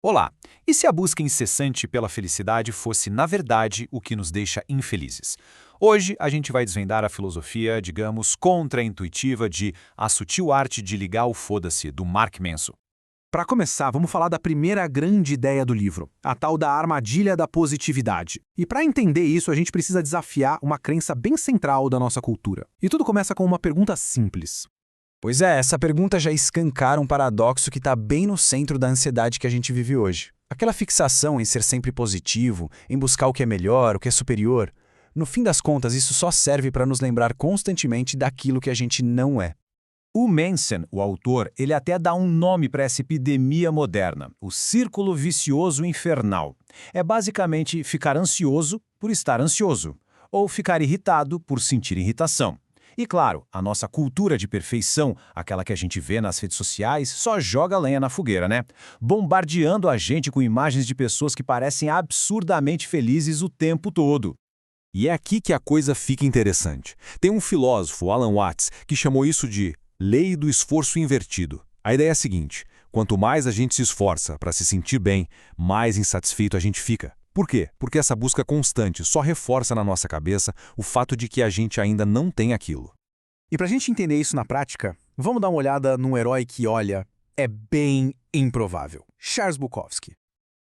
Olá! E se a busca incessante pela felicidade fosse, na verdade, o que nos deixa infelizes? Hoje a gente vai desvendar a filosofia, digamos, contra-intuitiva de A Sutil Arte de Ligar o Foda-se, do Mark Manson. Para começar, vamos falar da primeira grande ideia do livro, a tal da armadilha da positividade. E para entender isso, a gente precisa desafiar uma crença bem central da nossa cultura. E tudo começa com uma pergunta simples. Pois é, essa pergunta já escancara um paradoxo que está bem no centro da ansiedade que a gente vive hoje. Aquela fixação em ser sempre positivo, em buscar o que é melhor, o que é superior. No fim das contas, isso só serve para nos lembrar constantemente daquilo que a gente não é. O Manson, o autor, ele até dá um nome para essa epidemia moderna, o círculo vicioso infernal. É basicamente ficar ansioso por estar ansioso, ou ficar irritado por sentir irritação. E claro, a nossa cultura de perfeição, aquela que a gente vê nas redes sociais, só joga lenha na fogueira, né? Bombardeando a gente com imagens de pessoas que parecem absurdamente felizes o tempo todo. E é aqui que a coisa fica interessante. Tem um filósofo, Alan Watts, que chamou isso de lei do esforço invertido. A ideia é a seguinte: quanto mais a gente se esforça para se sentir bem, mais insatisfeito a gente fica. Por quê? Porque essa busca constante só reforça na nossa cabeça o fato de que a gente ainda não tem aquilo. E para a gente entender isso na prática, vamos dar uma olhada num herói que, olha, é bem improvável. Charles Bukowski.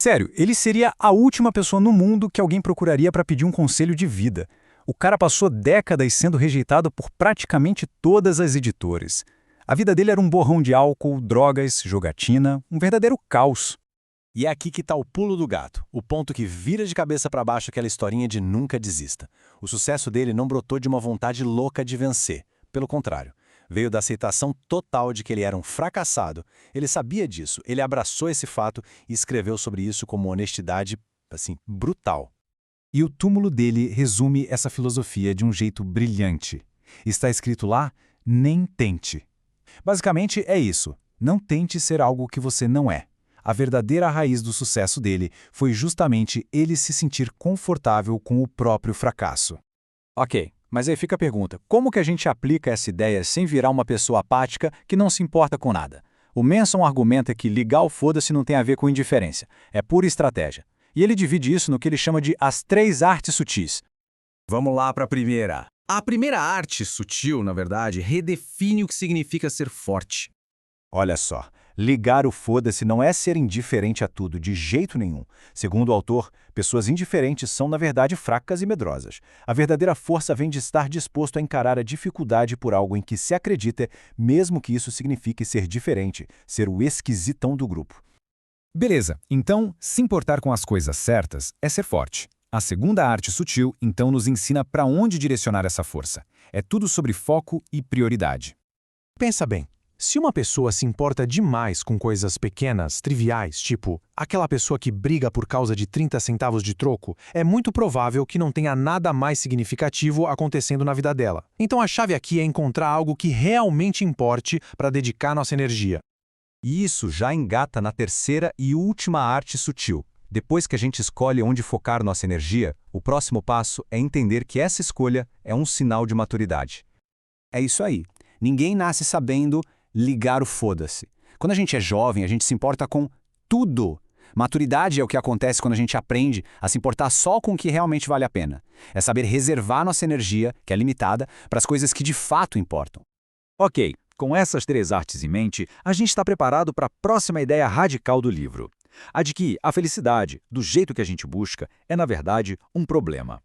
Sério, ele seria a última pessoa no mundo que alguém procuraria para pedir um conselho de vida. O cara passou décadas sendo rejeitado por praticamente todas as editoras. A vida dele era um borrão de álcool, drogas, jogatina, um verdadeiro caos. E é aqui que está o pulo do gato, o ponto que vira de cabeça para baixo aquela historinha de nunca desista. O sucesso dele não brotou de uma vontade louca de vencer. Pelo contrário, veio da aceitação total de que ele era um fracassado. Ele sabia disso, ele abraçou esse fato e escreveu sobre isso com uma honestidade, assim, brutal. E o túmulo dele resume essa filosofia de um jeito brilhante. Está escrito lá, nem tente. Basicamente é isso, não tente ser algo que você não é. A verdadeira raiz do sucesso dele foi justamente ele se sentir confortável com o próprio fracasso. Ok, mas aí fica a pergunta, como que a gente aplica essa ideia sem virar uma pessoa apática que não se importa com nada? O Manson argumenta que ligar o foda-se não tem a ver com indiferença, é pura estratégia. E ele divide isso no que ele chama de as 3 artes sutis. Vamos lá para a primeira. A primeira arte sutil, na verdade, redefine o que significa ser forte. Olha só, ligar o foda-se não é ser indiferente a tudo, de jeito nenhum. Segundo o autor, pessoas indiferentes são, na verdade, fracas e medrosas. A verdadeira força vem de estar disposto a encarar a dificuldade por algo em que se acredita, mesmo que isso signifique ser diferente, ser o esquisitão do grupo. Beleza, então, se importar com as coisas certas é ser forte. A segunda arte sutil, então, nos ensina para onde direcionar essa força. É tudo sobre foco e prioridade. Pensa bem. Se uma pessoa se importa demais com coisas pequenas, triviais, tipo aquela pessoa que briga por causa de 30 centavos de troco, é muito provável que não tenha nada mais significativo acontecendo na vida dela. Então a chave aqui é encontrar algo que realmente importe para dedicar nossa energia. E isso já engata na terceira e última arte sutil. Depois que a gente escolhe onde focar nossa energia, o próximo passo é entender que essa escolha é um sinal de maturidade. É isso aí. Ninguém nasce sabendo ligar o foda-se. Quando a gente é jovem, a gente se importa com tudo. Maturidade é o que acontece quando a gente aprende a se importar só com o que realmente vale a pena. É saber reservar nossa energia, que é limitada, para as coisas que de fato importam. Ok, com essas 3 artes em mente, a gente está preparado para a próxima ideia radical do livro. A de que a felicidade, do jeito que a gente busca, é na verdade um problema.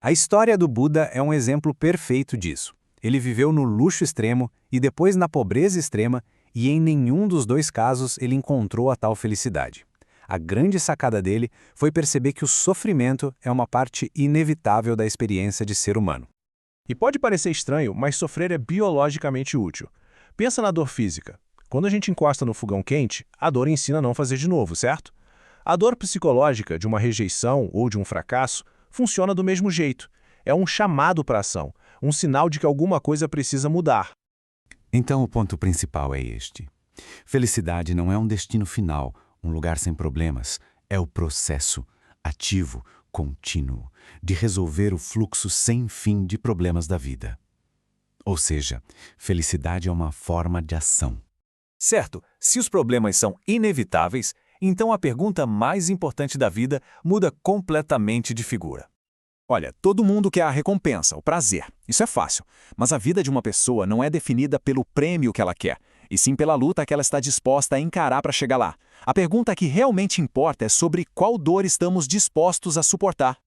A história do Buda é um exemplo perfeito disso. Ele viveu no luxo extremo e depois na pobreza extrema, e em nenhum dos 2 casos ele encontrou a tal felicidade. A grande sacada dele foi perceber que o sofrimento é uma parte inevitável da experiência de ser humano. E pode parecer estranho, mas sofrer é biologicamente útil. Pensa na dor física. Quando a gente encosta no fogão quente, a dor ensina a não fazer de novo, certo? A dor psicológica de uma rejeição ou de um fracasso funciona do mesmo jeito. É um chamado para ação, um sinal de que alguma coisa precisa mudar. Então o ponto principal é este. Felicidade não é um destino final, um lugar sem problemas. É o processo ativo, contínuo, de resolver o fluxo sem fim de problemas da vida. Ou seja, felicidade é uma forma de ação. Certo, se os problemas são inevitáveis, Então a pergunta mais importante da vida muda completamente de figura. Olha, todo mundo quer a recompensa, o prazer. Isso é fácil. Mas a vida de uma pessoa não é definida pelo prêmio que ela quer, e sim pela luta que ela está disposta a encarar para chegar lá. A pergunta que realmente importa é sobre qual dor estamos dispostos a suportar.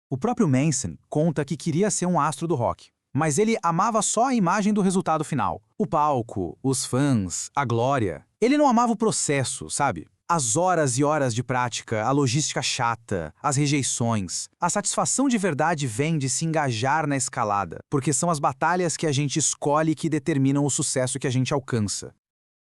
O próprio Manson conta que queria ser um astro do rock, mas ele amava só a imagem do resultado final. O palco, os fãs, a glória. Ele não amava o processo, sabe? As horas e horas de prática, a logística chata, as rejeições. A satisfação de verdade vem de se engajar na escalada, porque são as batalhas que a gente escolhe que determinam o sucesso que a gente alcança.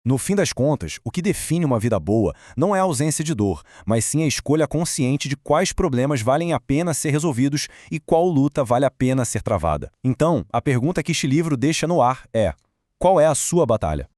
No fim das contas, o que define uma vida boa não é a ausência de dor, mas sim a escolha consciente de quais problemas valem a pena ser resolvidos e qual luta vale a pena ser travada. Então, a pergunta que este livro deixa no ar é: qual é a sua batalha?